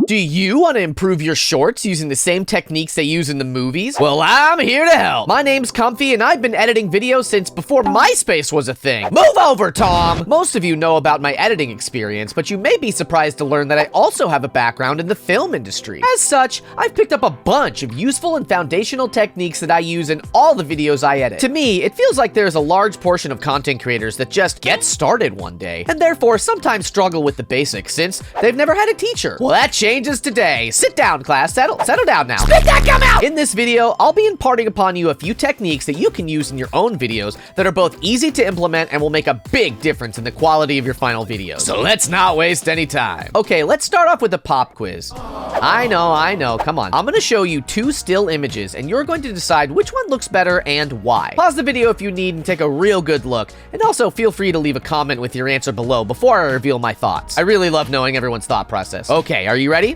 Do you want to improve your shorts using the same techniques they use in the movies? Well, I'm here to help. My name's Comfy, and I've been editing videos since before MySpace was a thing. Move over, Tom! Most of you know about my editing experience, but you may be surprised to learn that I also have a background in the film industry. As such, I've picked up a bunch of useful and foundational techniques that I use in all the videos I edit. To me, it feels like there's a large portion of content creators that just get started one day, and therefore sometimes struggle with the basics since they've never had a teacher. Well, that changes today. Sit down, class. Settle down now. Spit that gum out! In this video, I'll be imparting upon you a few techniques that you can use in your own videos that are both easy to implement and will make a big difference in the quality of your final videos. So let's not waste any time. Okay, let's start off with a pop quiz. I know, come on. I'm gonna show you 2 still images, and you're going to decide which one looks better and why. Pause the video if you need and take a real good look, and also feel free to leave a comment with your answer below before I reveal my thoughts. I really love knowing everyone's thought process. Okay, are you ready?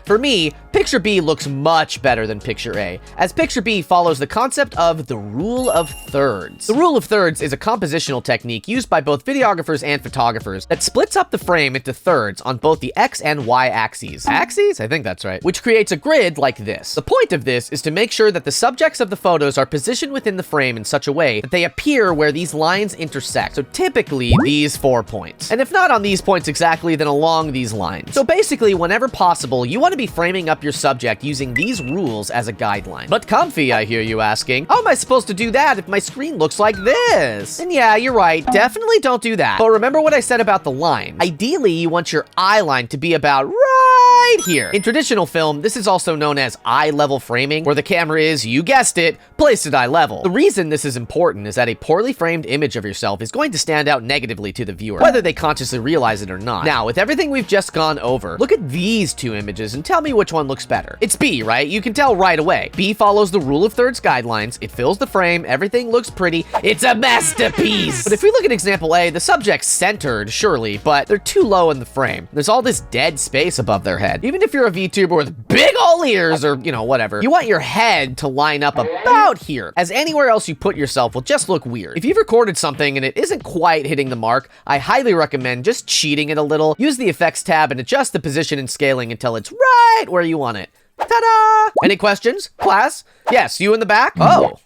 For me, picture B looks much better than picture A, as picture B follows the concept of the rule of thirds. The rule of thirds is a compositional technique used by both videographers and photographers that splits up the frame into thirds on both the X and Y axes. Axes? I think that's right. Which creates a grid like this. The point of this is to make sure that the subjects of the photos are positioned within the frame in such a way that they appear where these lines intersect. So typically these 4 points. And if not on these points exactly, then along these lines. So basically, whenever possible, you want to be framing up your subject using these rules as a guideline. But Comfy, I hear you asking, how am I supposed to do that if my screen looks like this? And yeah, you're right, definitely don't do that. But remember what I said about the line. Ideally, you want your eye line to be about right here. In traditional film, this is also known as eye level framing, where the camera is, you guessed it, placed at eye level. The reason this is important is that a poorly framed image of yourself is going to stand out negatively to the viewer, whether they consciously realize it or not. Now, with everything we've just gone over, look at these 2 images and tell me which one looks better. It's B, right? You can tell right away. B follows the rule of thirds guidelines, it fills the frame, everything looks pretty, it's a masterpiece! But if we look at example A, the subject's centered, surely, but they're too low in the frame. There's all this dead space above their head. Even if you're a VTuber with big ol' ears or, you know, whatever, you want your head to line up about here, as anywhere else you put yourself will just look weird. If you've recorded something and it isn't quite hitting the mark, I highly recommend just cheating it a little. Use the effects tab and adjust the position and scaling until it's right where you want it. Ta-da! Any questions, class? Yes, you in the back? Oh.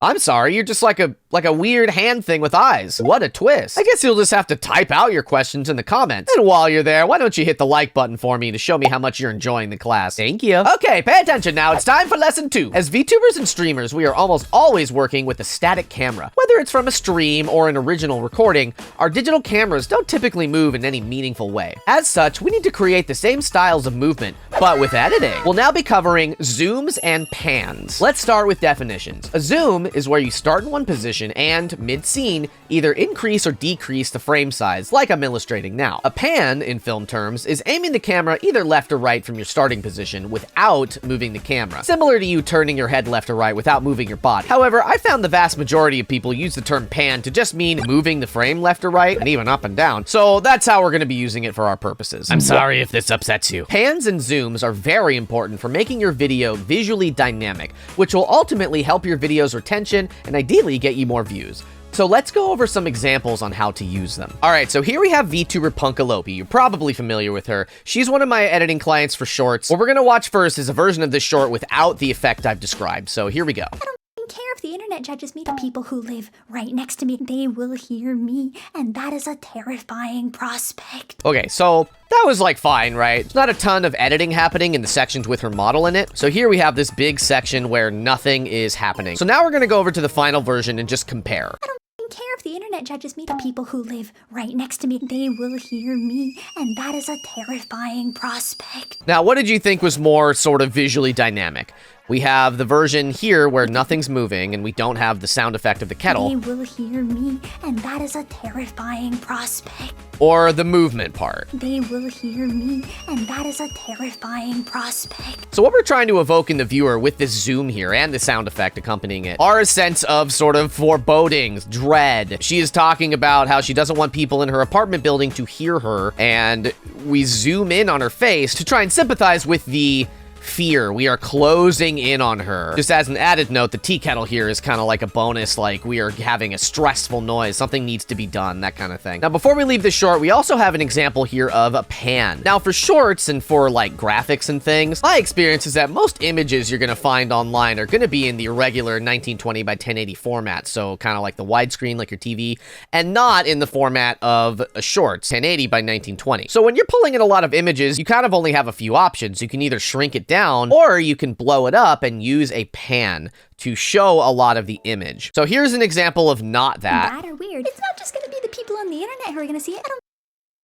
I'm sorry, you're just like a weird hand thing with eyes. What a twist. I guess you'll just have to type out your questions in the comments. And while you're there, why don't you hit the like button for me to show me how much you're enjoying the class? Thank you. Okay, pay attention now. It's time for lesson 2. As VTubers and streamers, we are almost always working with a static camera. Whether it's from a stream or an original recording, our digital cameras don't typically move in any meaningful way. As such, we need to create the same styles of movement, but with editing. We'll now be covering zooms and pans. Let's start with definitions. A zoom is where you start in one position and, mid-scene, either increase or decrease the frame size, like I'm illustrating now. A pan, in film terms, is aiming the camera either left or right from your starting position without moving the camera, similar to you turning your head left or right without moving your body. However, I found the vast majority of people use the term pan to just mean moving the frame left or right, and even up and down, so that's how we're going to be using it for our purposes. I'm sorry if this upsets you. Pans and zooms are very important for making your video visually dynamic, which will ultimately help your video's retention and ideally get you more views. So let's go over some examples on how to use them. All right, so here we have VTuber Punkalopi. You're probably familiar with her. She's one of my editing clients for shorts. What we're gonna watch first is a version of this short without the effect I've described. So here we go. I don't care if the internet judges me. The people who live right next to me, they will hear me, and that is a terrifying prospect. Okay, so that was like fine, right? There's not a ton of editing happening in the sections with her model in it. So here we have this big section where nothing is happening. So now we're gonna go over to the final version and just compare. I don't care if the internet judges me. The people who live right next to me, they will hear me, and that is a terrifying prospect. Now, what did you think was more sort of visually dynamic? We have the version here where nothing's moving and we don't have the sound effect of the kettle. They will hear me, and that is a terrifying prospect. Or the movement part. They will hear me, and that is a terrifying prospect. So what we're trying to evoke in the viewer with this zoom here and the sound effect accompanying it are a sense of sort of forebodings, dread. She is talking about how she doesn't want people in her apartment building to hear her, and we zoom in on her face to try and sympathize with the fear. We are closing in on her. Just as an added note, the tea kettle here is kind of like a bonus, like we are having a stressful noise. Something needs to be done, that kind of thing. Now, before we leave this short, we also have an example here of a pan. Now, for shorts and for like graphics and things, my experience is that most images you're gonna find online are gonna be in the regular 1920 by 1080 format. So kind of like the widescreen, like your TV, and not in the format of a shorts, 1080 by 1920. So when you're pulling in a lot of images, you kind of only have a few options. You can either shrink it down or you can blow it up and use a pan to show a lot of the image. So here's an example of not that. Bad or weird. It's not just gonna be the people on the internet who are gonna see it.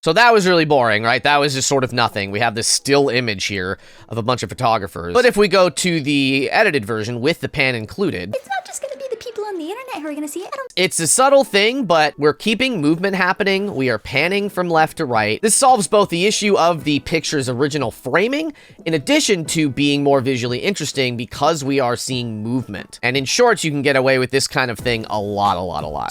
So that was really boring, right? That was just sort of nothing. We have this still image here of a bunch of photographers. But if we go to the edited version with the pan included, It's not just gonna be the people on the internet who are gonna see it. it's a subtle thing, but we're keeping movement happening. We are panning from left to right. This solves both the issue of the picture's original framing, in addition to being more visually interesting because we are seeing movement. And in shorts, you can get away with this kind of thing a lot.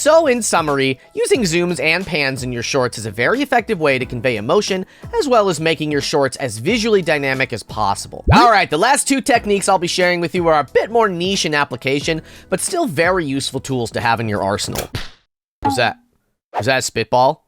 So in summary, using zooms and pans in your shorts is a very effective way to convey emotion, as well as making your shorts as visually dynamic as possible. All right, the last two techniques I'll be sharing with you are a bit more niche in application, but still very useful tools to have in your arsenal. Was that a spitball?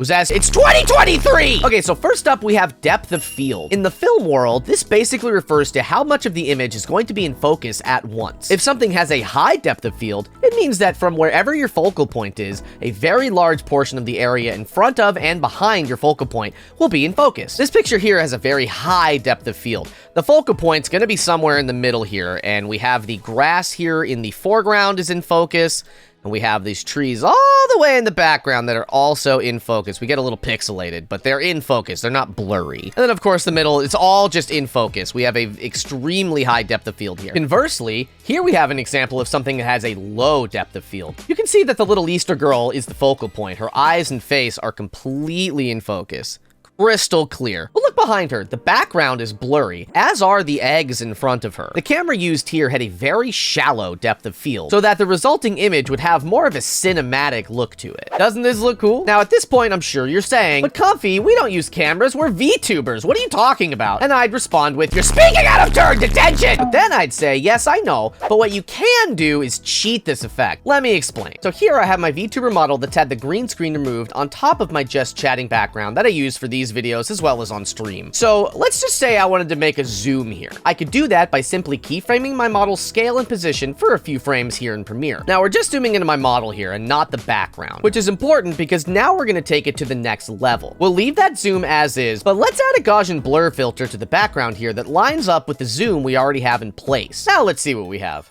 It's 2023! Okay, so first up, we have depth of field. In the film world, this basically refers to how much of the image is going to be in focus at once. If something has a high depth of field, it means that from wherever your focal point is, a very large portion of the area in front of and behind your focal point will be in focus. This picture here has a very high depth of field. The focal point's gonna be somewhere in the middle here, and we have the grass here in the foreground is in focus, and we have these trees all the way in the background that are also in focus. We get a little pixelated, but they're in focus. They're not blurry. And then, of course, the middle, it's all just in focus. We have a extremely high depth of field here. Conversely, here we have an example of something that has a low depth of field. You can see that the little Easter girl is the focal point. Her eyes and face are completely in focus. Crystal clear. But look behind her. The background is blurry, as are the eggs in front of her. The camera used here had a very shallow depth of field, so that the resulting image would have more of a cinematic look to it. Doesn't this look cool? Now, at this point, I'm sure you're saying, but Comfy, we don't use cameras, we're VTubers. What are you talking about? And I'd respond with, you're speaking out of turn, detention! But then I'd say, yes, I know, but what you can do is cheat this effect. Let me explain. So here I have my VTuber model that's had the green screen removed on top of my just chatting background that I use for these videos as well as on stream. So let's just say I wanted to make a zoom here. I could do that by simply keyframing my model's scale and position for a few frames here in Premiere. Now we're just zooming into my model here and not the background, which is important because now we're gonna take it to the next level. We'll leave that zoom as is, but let's add a Gaussian blur filter to the background here that lines up with the zoom we already have in place. Now let's see what we have.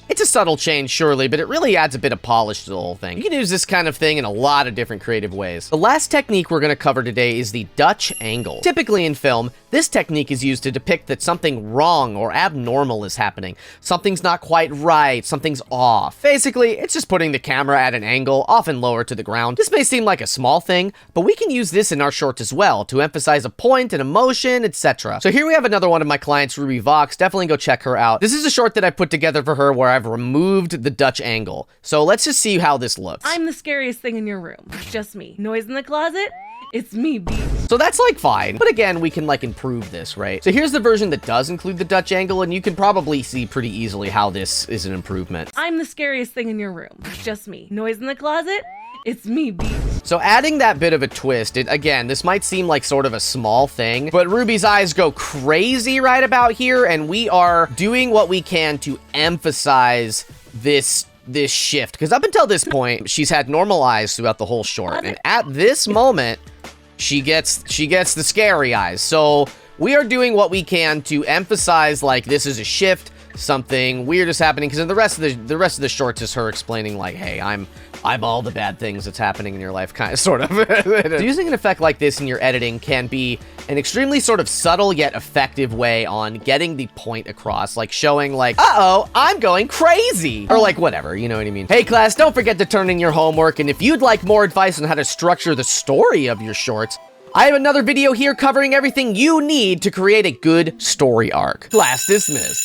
It's a subtle change, surely, but it really adds a bit of polish to the whole thing. You can use this kind of thing in a lot of different creative ways. The last technique we're going to cover today is the Dutch angle. Typically in film, this technique is used to depict that something wrong or abnormal is happening. Something's not quite right, something's off. Basically, it's just putting the camera at an angle, often lower to the ground. This may seem like a small thing, but we can use this in our shorts as well to emphasize a point, an emotion, etc. So here we have another one of my clients, Ruby Vox. Definitely go check her out. This is a short that I put together for her where I've removed the Dutch angle. So let's just see how this looks. I'm the scariest thing in your room. It's just me. Noise in the closet? It's me, bitch. So that's like fine, but again, we can like improve this, right? So here's the version that does include the Dutch angle, and you can probably see pretty easily how this is an improvement. I'm the scariest thing in your room. It's just me. Noise in the closet? It's me, bitch. So adding that bit of a twist, again, this might seem like sort of a small thing, but Ruby's eyes go crazy right about here, and we are doing what we can to emphasize this shift. Because up until this point, she's had normal eyes throughout the whole short, and at this moment, she gets the scary eyes. So we are doing what we can to emphasize like this is a shift, something weird is happening, because the rest of the shorts is her explaining like, hey, I'm all the bad things that's happening in your life, kind of, sort of. So using an effect like this in your editing can be an extremely sort of subtle yet effective way on getting the point across, like showing like, uh-oh, I'm going crazy, or like whatever, you know what I mean? Hey class, don't forget to turn in your homework, and if you'd like more advice on how to structure the story of your shorts, I have another video here covering everything you need to create a good story arc. Class dismissed.